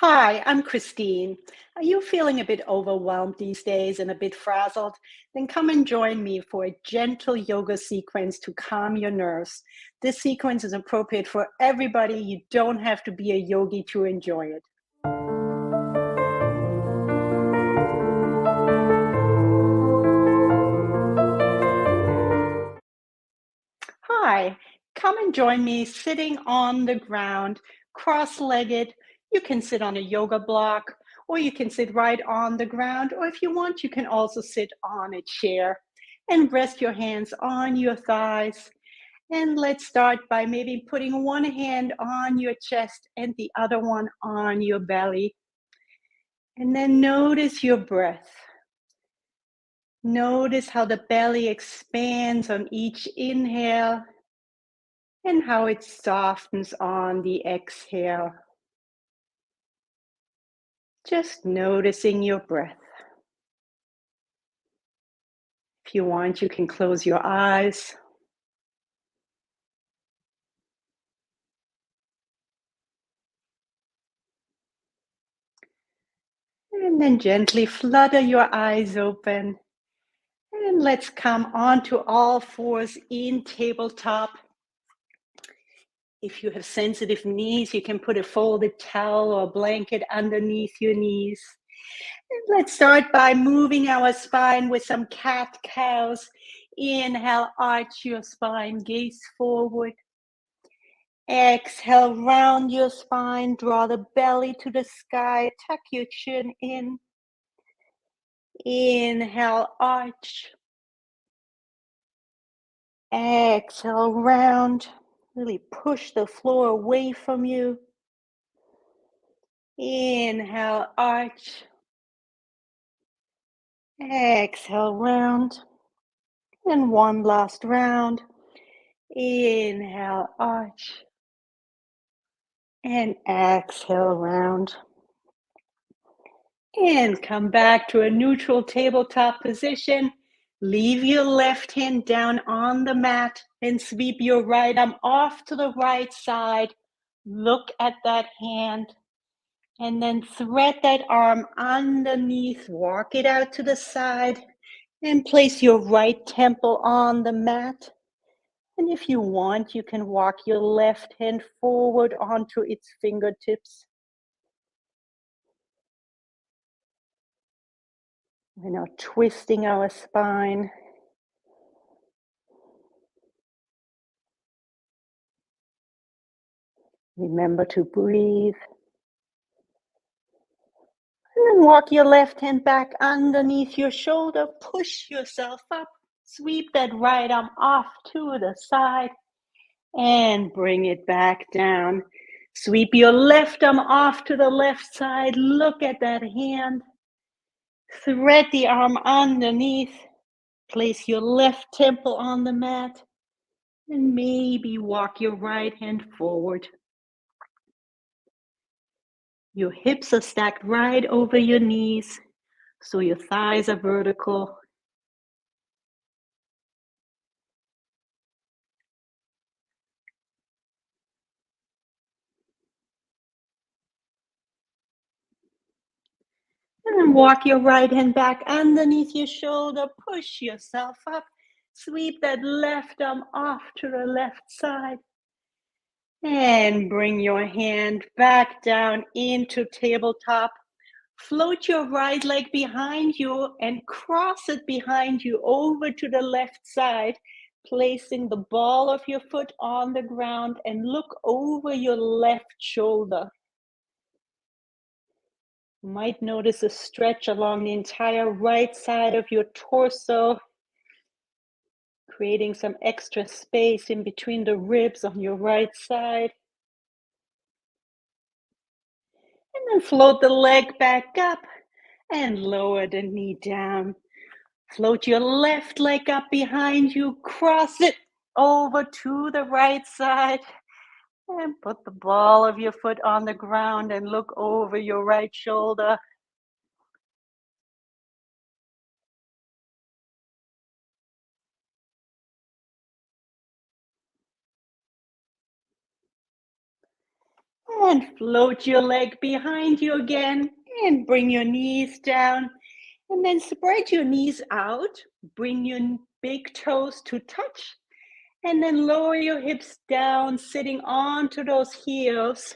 Hi, I'm Christine. Are you feeling a bit overwhelmed these days and a bit frazzled? Then come and join me for a gentle yoga sequence to calm your nerves. This sequence is appropriate for everybody. You don't have to be a yogi to enjoy it. Hi, come and join me sitting on the ground, cross-legged. You can sit on a yoga block, or you can sit right on the ground, or if you want, you can also sit on a chair and rest your hands on your thighs. And let's start by maybe putting one hand on your chest and the other one on your belly. And then notice your breath. Notice how the belly expands on each inhale and how it softens on the exhale. Just noticing your breath. If you want, you can close your eyes. And then gently flutter your eyes open. And let's come onto all fours in tabletop. If you have sensitive knees, you can put a folded towel or blanket underneath your knees. And let's start by moving our spine with some cat-cows. Inhale, arch your spine, gaze forward. Exhale, round your spine, draw the belly to the sky, tuck your chin in. Inhale, arch. Exhale, round. Really push the floor away from you. Inhale, arch. Exhale, round. And one last round. Inhale, arch. And exhale, round. And come back to a neutral tabletop position. Leave your left hand down on the mat and sweep your right arm off to the right side. Look at that hand and then thread that arm underneath. Walk it out to the side and place your right temple on the mat. And if you want, you can walk your left hand forward onto its fingertips. We're now twisting our spine. Remember to breathe. And then walk your left hand back underneath your shoulder. Push yourself up. Sweep that right arm off to the side and bring it back down. Sweep your left arm off to the left side. Look at that hand. Thread the arm underneath. Place your left temple on the mat and maybe walk your right hand forward. Your hips are stacked right over your knees, so your thighs are vertical. And then walk your right hand back underneath your shoulder. Push yourself up. Sweep that left arm off to the left side. And bring your hand back down into tabletop. Float your right leg behind you and cross it behind you over to the left side, placing the ball of your foot on the ground and look over your left shoulder. You might notice a stretch along the entire right side of your torso, creating some extra space in between the ribs on your right side. And then float the leg back up and lower the knee down. Float your left leg up behind you, cross it over to the right side, and put the ball of your foot on the ground and look over your right shoulder. And float your leg behind you again and bring your knees down. And then spread your knees out. Bring your big toes to touch. And then lower your hips down, sitting onto those heels.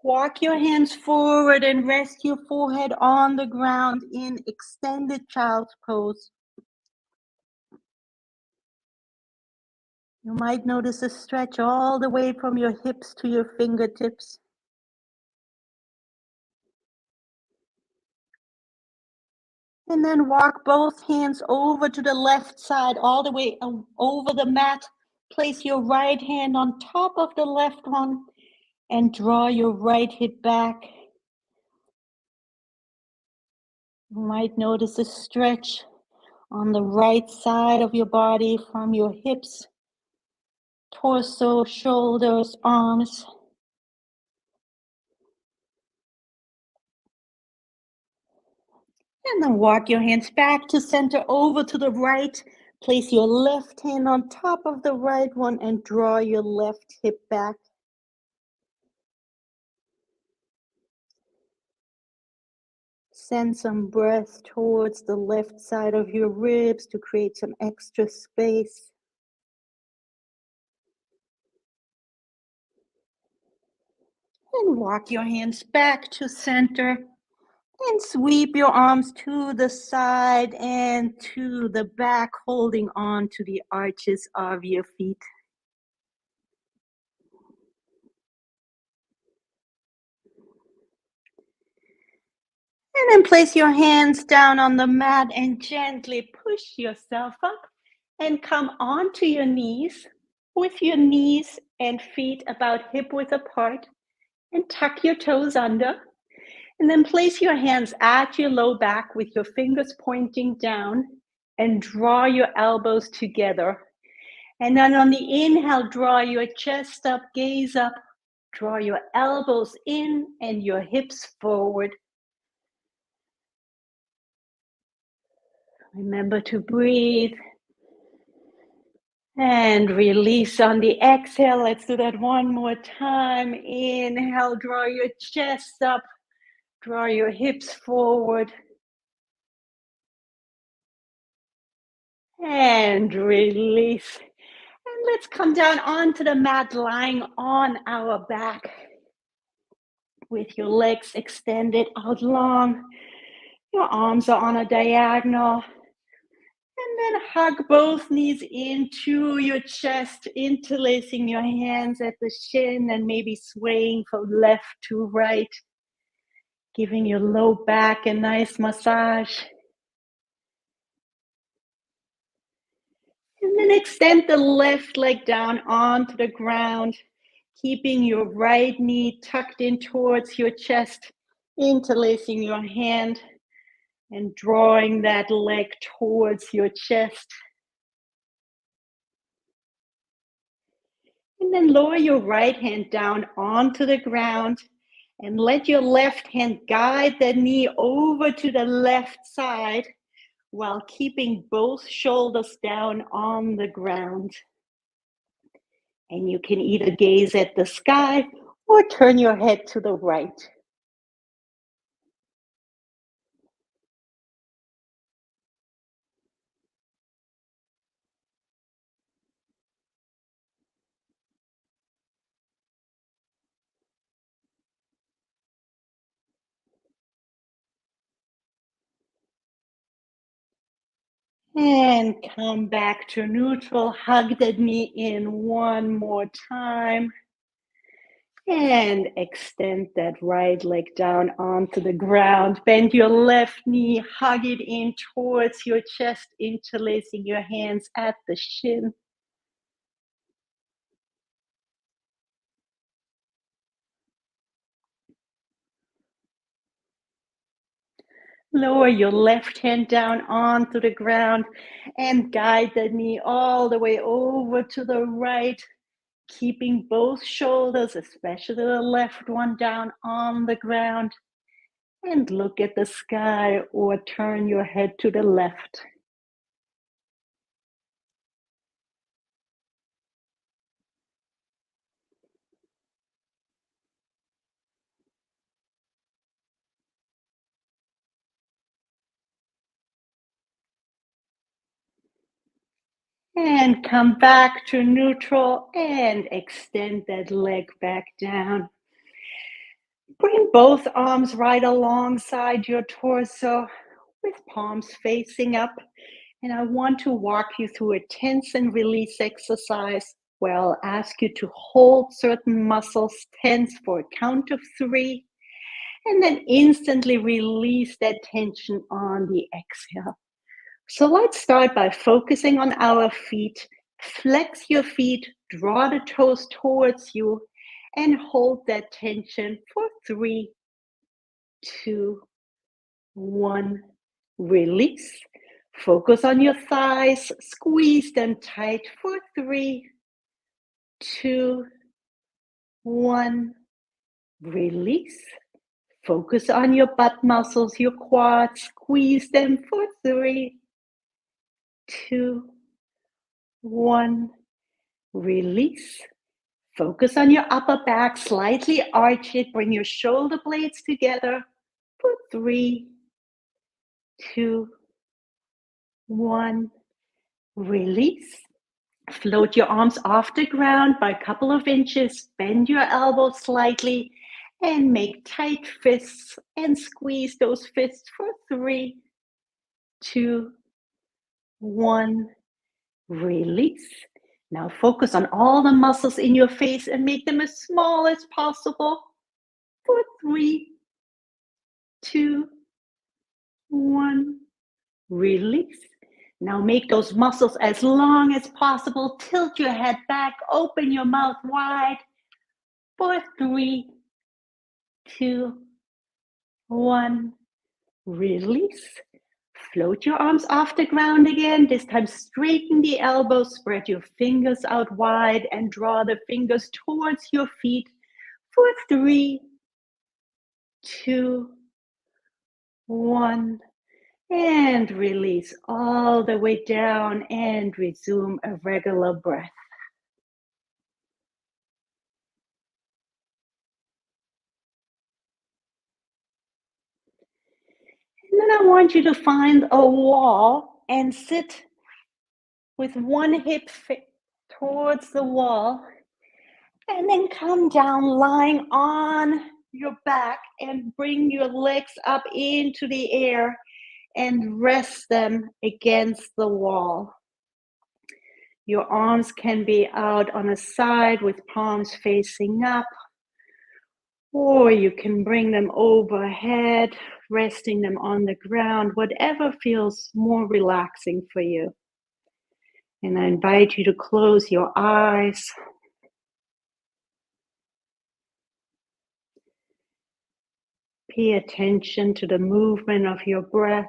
Walk your hands forward and rest your forehead on the ground in extended child's pose. You might notice a stretch all the way from your hips to your fingertips. And then walk both hands over to the left side, all the way over the mat. Place your right hand on top of the left one and draw your right hip back. You might notice a stretch on the right side of your body from your hips, torso, shoulders, arms. And then walk your hands back to center over to the right. Place your left hand on top of the right one and draw your left hip back. Send some breath towards the left side of your ribs to create some extra space. And walk your hands back to center and sweep your arms to the side and to the back, holding on to the arches of your feet. And then place your hands down on the mat and gently push yourself up and come onto your knees with your knees and feet about hip width apart, and tuck your toes under. And then place your hands at your low back with your fingers pointing down and draw your elbows together. And then on the inhale, draw your chest up, gaze up, draw your elbows in and your hips forward. Remember to breathe and release on the exhale. Let's do that one more time. Inhale, draw your chest up, draw your hips forward. And release. And let's come down onto the mat, lying on our back with your legs extended out long. Your arms are on a diagonal. And then hug both knees into your chest, interlacing your hands at the shin and maybe swaying from left to right, giving your low back a nice massage. And then extend the left leg down onto the ground, keeping your right knee tucked in towards your chest, interlacing your hand and drawing that leg towards your chest. And then lower your right hand down onto the ground and let your left hand guide the knee over to the left side while keeping both shoulders down on the ground. And you can either gaze at the sky or turn your head to the right. And come back to neutral. Hug the knee in one more time. And extend that right leg down onto the ground. Bend your left knee, hug it in towards your chest, interlacing your hands at the shin. Lower your left hand down onto the ground and guide the knee all the way over to the right, keeping both shoulders, especially the left one, down on the ground. And look at the sky or turn your head to the left. And come back to neutral and extend that leg back down. Bring both arms right alongside your torso with palms facing up. And I want to walk you through a tense and release exercise where I'll ask you to hold certain muscles tense for a count of 3 and then instantly release that tension on the exhale. So let's start by focusing on our feet. Flex your feet, draw the toes towards you, and hold that tension for 3, 2, 1. Release. Focus on your thighs, squeeze them tight for 3, 2, 1. Release. Focus on your butt muscles, your quads, squeeze them for 3, 2, 1. Release. Focus on your upper back, slightly arch it, bring your shoulder blades together for 3, 2, 1. Release. Float your arms off the ground by a couple of inches, bend your elbows slightly, and make tight fists and squeeze those fists for 3, 2, 1. Release. Now focus on all the muscles in your face and make them as small as possible for 3, 2, 1. Release. Now make those muscles as long as possible. Tilt your head back, open your mouth wide for 3, 2, 1. Release. Float your arms off the ground again. This time straighten the elbows, spread your fingers out wide and draw the fingers towards your feet for 3, 2, 1. And release all the way down and resume a regular breath. And then I want you to find a wall and sit with one hip towards the wall, and then come down lying on your back and bring your legs up into the air and rest them against the wall. Your arms can be out on a side with palms facing up, or you can bring them overhead, resting them on the ground, whatever feels more relaxing for you. And I invite you to close your eyes. Pay attention to the movement of your breath.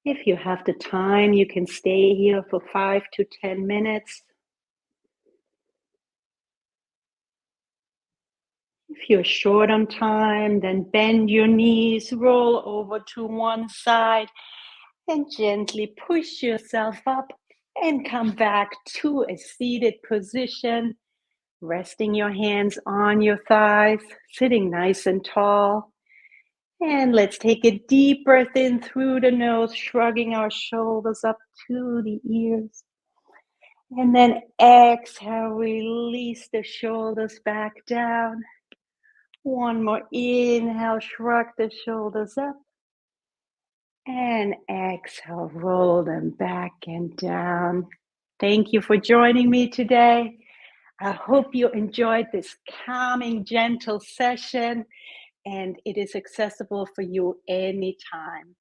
If you have the time, you can stay here for 5 to 10 minutes. If you're short on time, then bend your knees, roll over to one side, and gently push yourself up and come back to a seated position, resting your hands on your thighs, sitting nice and tall. And let's take a deep breath in through the nose, shrugging our shoulders up to the ears. And then exhale, release the shoulders back down. One more inhale, shrug the shoulders up. And exhale, roll them back and down. Thank you for joining me today. I hope you enjoyed this calming, gentle session, and it is accessible for you anytime.